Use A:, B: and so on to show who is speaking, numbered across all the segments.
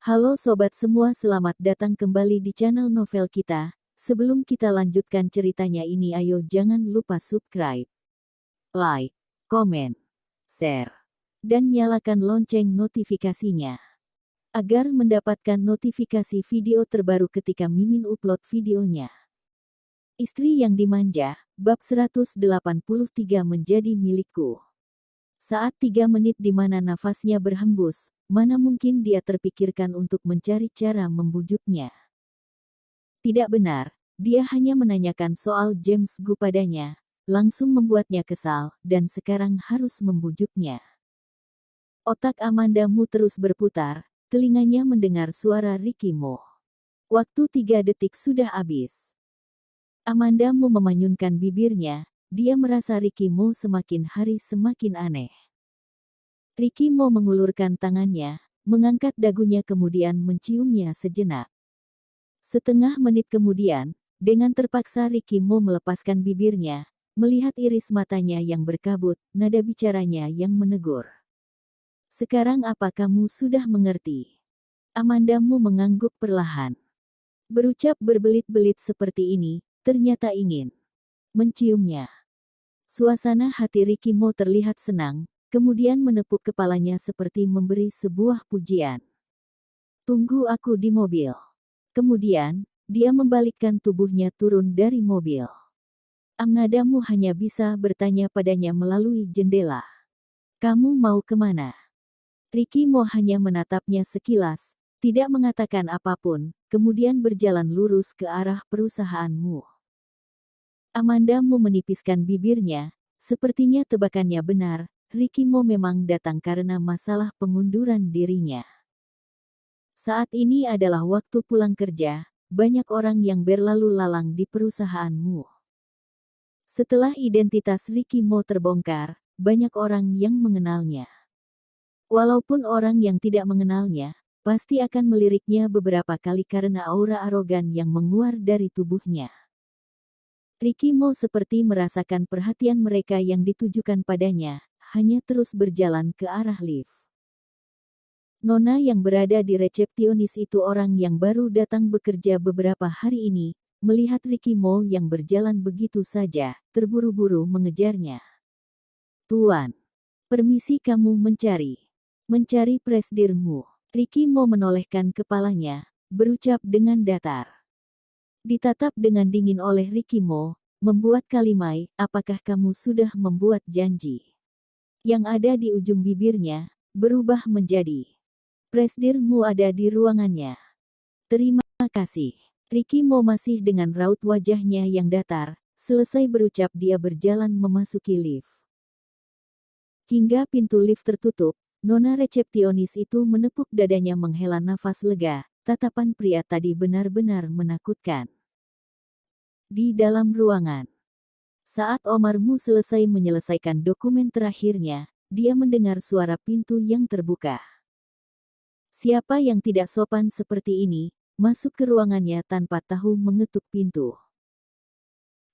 A: Halo sobat semua, selamat datang kembali di channel novel kita. Sebelum kita lanjutkan ceritanya ini, ayo jangan lupa subscribe, like, komen, share, dan nyalakan lonceng notifikasinya agar mendapatkan notifikasi video terbaru ketika Mimin upload videonya. Istri yang dimanja, bab 183 menjadi milikku. Saat 3 menit di mana nafasnya berhembus, mana mungkin dia terpikirkan untuk mencari cara membujuknya. Tidak benar, dia hanya menanyakan soal James Gu padanya, langsung membuatnya kesal, dan sekarang harus membujuknya. Otak Amanda Mu terus berputar, telinganya mendengar suara Ricky Mo. Waktu 3 detik sudah habis. Amanda Mu memanyunkan bibirnya, dia merasa Ricky Mo semakin hari semakin aneh. Ricky Mo mengulurkan tangannya, mengangkat dagunya kemudian menciumnya sejenak. Setengah menit kemudian, dengan terpaksa Ricky Mo melepaskan bibirnya, melihat iris matanya yang berkabut, nada bicaranya yang menegur. Sekarang apa kamu sudah mengerti? Amanda Mu mengangguk perlahan. Berucap berbelit-belit seperti ini, ternyata ingin menciumnya. Suasana hati Ricky Mo terlihat senang, kemudian menepuk kepalanya seperti memberi sebuah pujian. Tunggu aku di mobil. Kemudian, dia membalikkan tubuhnya turun dari mobil. Amanda Mu hanya bisa bertanya padanya melalui jendela. Kamu mau kemana? Ricky Mo hanya menatapnya sekilas, tidak mengatakan apapun, kemudian berjalan lurus ke arah perusahaanmu. Amanda Mu menipiskan bibirnya, sepertinya tebakannya benar. Ricky Mo memang datang karena masalah pengunduran dirinya. Saat ini adalah waktu pulang kerja, banyak orang yang berlalu lalang di perusahaanmu. Setelah identitas Ricky Mo terbongkar, banyak orang yang mengenalnya. Walaupun orang yang tidak mengenalnya, pasti akan meliriknya beberapa kali karena aura arogan yang menguar dari tubuhnya. Ricky Mo seperti merasakan perhatian mereka yang ditujukan padanya, hanya terus berjalan ke arah lift. Nona yang berada di resepsionis itu orang yang baru datang bekerja beberapa hari ini, melihat Ricky Mo yang berjalan begitu saja, terburu-buru mengejarnya. Tuan, permisi, kamu mencari presidenmu. Ricky Mo menolehkan kepalanya, berucap dengan datar. Ditatap dengan dingin oleh Ricky Mo, membuat kalimai, apakah kamu sudah membuat janji? Yang ada di ujung bibirnya, berubah menjadi, presidenmu ada di ruangannya. Terima kasih. Ricky Mo masih dengan raut wajahnya yang datar, selesai berucap dia berjalan memasuki lift. Hingga pintu lift tertutup, nona resepsionis itu menepuk dadanya menghela nafas lega, tatapan pria tadi benar-benar menakutkan. Di dalam ruangan. Saat Omar Mu selesai menyelesaikan dokumen terakhirnya, dia mendengar suara pintu yang terbuka. Siapa yang tidak sopan seperti ini, masuk ke ruangannya tanpa tahu mengetuk pintu.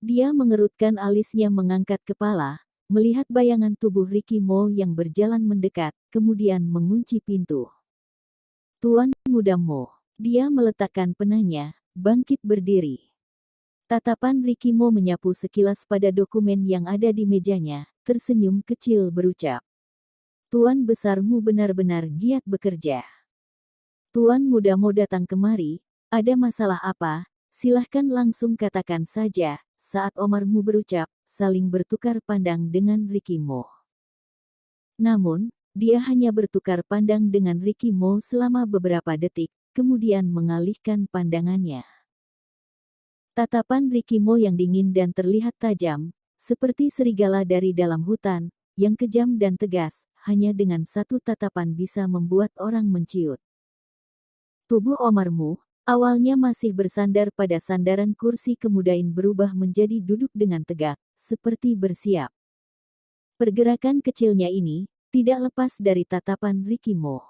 A: Dia mengerutkan alisnya mengangkat kepala, melihat bayangan tubuh Ricky Mo yang berjalan mendekat, kemudian mengunci pintu. Tuan Muda Mo, dia meletakkan penanya, bangkit berdiri. Tatapan Ricky Mo menyapu sekilas pada dokumen yang ada di mejanya, tersenyum kecil berucap. Tuan besarmu benar-benar giat bekerja. Tuan Muda Mo datang kemari, ada masalah apa? Silahkan langsung katakan saja, saat Omar Mu berucap, saling bertukar pandang dengan Ricky Mo. Namun, dia hanya bertukar pandang dengan Ricky Mo selama beberapa detik, kemudian mengalihkan pandangannya. Tatapan Ricky Mo yang dingin dan terlihat tajam, seperti serigala dari dalam hutan, yang kejam dan tegas, hanya dengan satu tatapan bisa membuat orang menciut. Tubuh Omar Mu, awalnya masih bersandar pada sandaran kursi kemudian berubah menjadi duduk dengan tegak, seperti bersiap. Pergerakan kecilnya ini, tidak lepas dari tatapan Ricky Mo.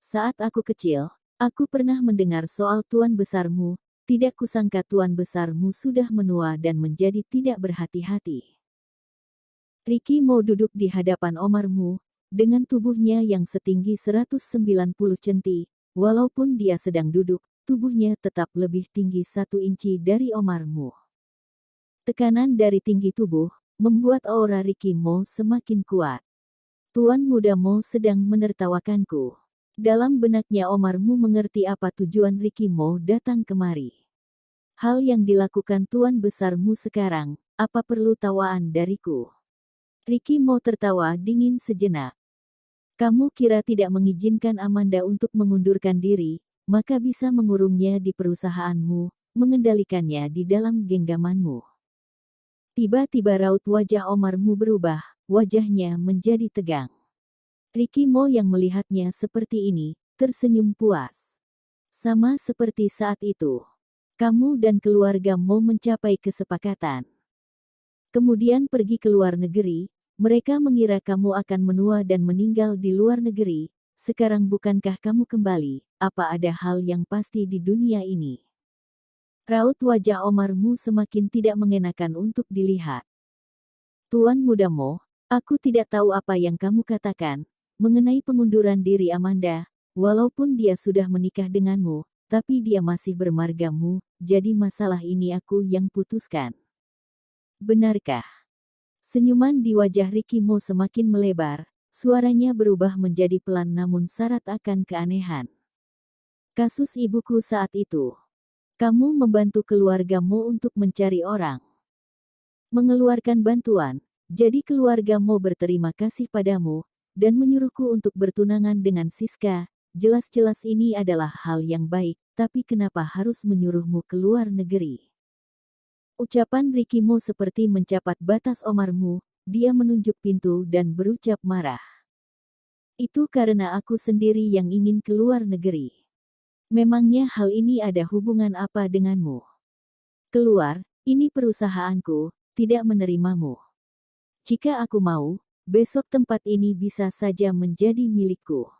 A: Saat aku kecil, aku pernah mendengar soal tuan besarmu. Tidak kusangka tuan besarmu sudah menua dan menjadi tidak berhati-hati. Ricky Mo duduk di hadapan Omar Mu, dengan tubuhnya yang setinggi 190 cm, walaupun dia sedang duduk, tubuhnya tetap lebih tinggi 1 inci dari Omar Mu. Tekanan dari tinggi tubuh membuat aura Ricky Mo semakin kuat. Tuan muda Mo sedang menertawakanku. Dalam benaknya Omar Mu mengerti apa tujuan Ricky Mo datang kemari. Hal yang dilakukan Tuan Besarmu sekarang, apa perlu tawaan dariku? Ricky Mo tertawa dingin sejenak. Kamu kira tidak mengizinkan Amanda untuk mengundurkan diri, maka bisa mengurungnya di perusahaanmu, mengendalikannya di dalam genggamanmu. Tiba-tiba raut wajah Omar Mu berubah, wajahnya menjadi tegang. Ricky Mo yang melihatnya seperti ini, tersenyum puas. Sama seperti saat itu. Kamu dan keluarga Mo mencapai kesepakatan. Kemudian pergi ke luar negeri. Mereka mengira kamu akan menua dan meninggal di luar negeri. Sekarang bukankah kamu kembali? Apa ada hal yang pasti di dunia ini? Raut wajah Omar Mu semakin tidak mengenakan untuk dilihat. Tuan muda Mo, aku tidak tahu apa yang kamu katakan mengenai pengunduran diri Amanda. Walaupun dia sudah menikah denganmu, tapi dia masih bermargamu, jadi masalah ini aku yang putuskan. Benarkah? Senyuman di wajah Ricky Mo semakin melebar, suaranya berubah menjadi pelan namun syarat akan keanehan. Kasus ibuku saat itu. Kamu membantu keluarga Mo untuk mencari orang. Mengeluarkan bantuan, jadi keluarga Mo berterima kasih padamu, dan menyuruhku untuk bertunangan dengan Siska. Jelas-jelas ini adalah hal yang baik, tapi kenapa harus menyuruhmu ke luar negeri? Ucapan Ricky Mo seperti mencapat batas Omar Mu, dia menunjuk pintu dan berucap marah. Itu karena aku sendiri yang ingin keluar negeri. Memangnya hal ini ada hubungan apa denganmu? Keluar, ini perusahaanku, tidak menerimamu. Jika aku mau, besok tempat ini bisa saja menjadi milikku.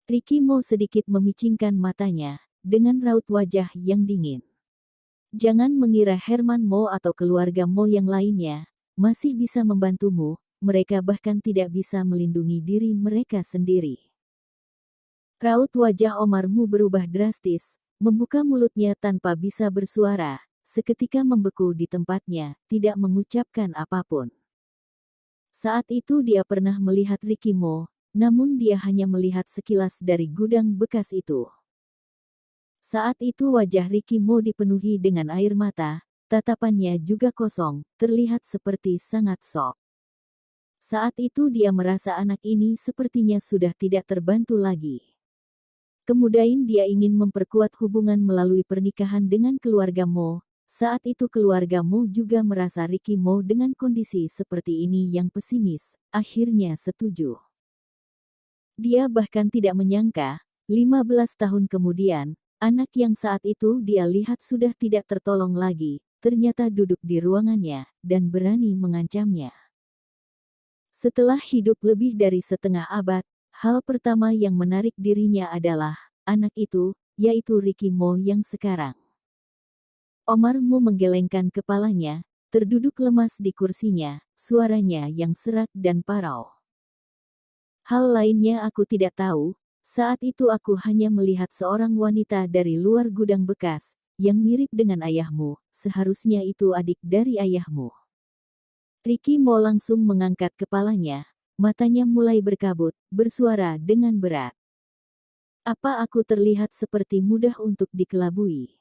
A: Ricky Mo sedikit memicingkan matanya, dengan raut wajah yang dingin. Jangan mengira Herman Mo atau keluarga Mo yang lainnya masih bisa membantumu, mereka bahkan tidak bisa melindungi diri mereka sendiri. Raut wajah Omar Mu berubah drastis, membuka mulutnya tanpa bisa bersuara, seketika membeku di tempatnya, tidak mengucapkan apapun. Saat itu dia pernah melihat Ricky Mo, namun dia hanya melihat sekilas dari gudang bekas itu. Saat itu wajah Ricky Mo dipenuhi dengan air mata, tatapannya juga kosong, terlihat seperti sangat shock. Saat itu dia merasa anak ini sepertinya sudah tidak terbantu lagi. Kemudian dia ingin memperkuat hubungan melalui pernikahan dengan keluarga Mo. Saat itu keluarga Mo juga merasa Ricky Mo dengan kondisi seperti ini yang pesimis, akhirnya setuju. Dia bahkan tidak menyangka, 15 tahun kemudian, anak yang saat itu dia lihat sudah tidak tertolong lagi, ternyata duduk di ruangannya, dan berani mengancamnya. Setelah hidup lebih dari setengah abad, hal pertama yang menarik dirinya adalah, anak itu, yaitu Ricky Mo yang sekarang. Omar Mu menggelengkan kepalanya, terduduk lemas di kursinya, suaranya yang serak dan parau. Hal lainnya aku tidak tahu. Saat itu aku hanya melihat seorang wanita dari luar gudang bekas, yang mirip dengan ayahmu, seharusnya itu adik dari ayahmu. Ricky Mo langsung mengangkat kepalanya, matanya mulai berkabut, bersuara dengan berat. Apa aku terlihat seperti mudah untuk dikelabui?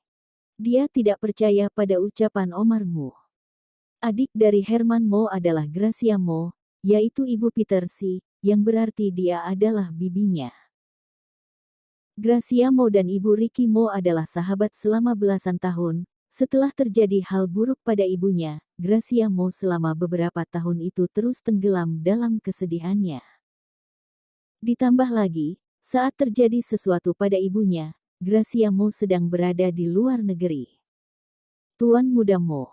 A: Dia tidak percaya pada ucapan Omar Mu. Adik dari Herman Mo adalah Gracia Mo, yaitu ibu Peter Si, yang berarti dia adalah bibinya. Gracia Mo dan ibu Ricky Mo adalah sahabat selama belasan tahun. Setelah terjadi hal buruk pada ibunya, Gracia Mo selama beberapa tahun itu terus tenggelam dalam kesedihannya. Ditambah lagi, saat terjadi sesuatu pada ibunya, Gracia Mo sedang berada di luar negeri. Tuan muda Mo,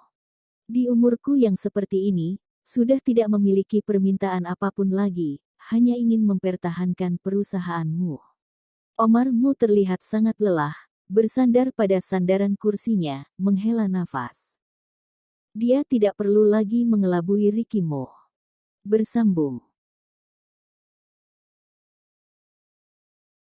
A: di umurku yang seperti ini, sudah tidak memiliki permintaan apapun lagi, hanya ingin mempertahankan perusahaanmu. Omar Mu terlihat sangat lelah, bersandar pada sandaran kursinya, menghela nafas. Dia tidak perlu lagi mengelabui Ricky Mo. Bersambung.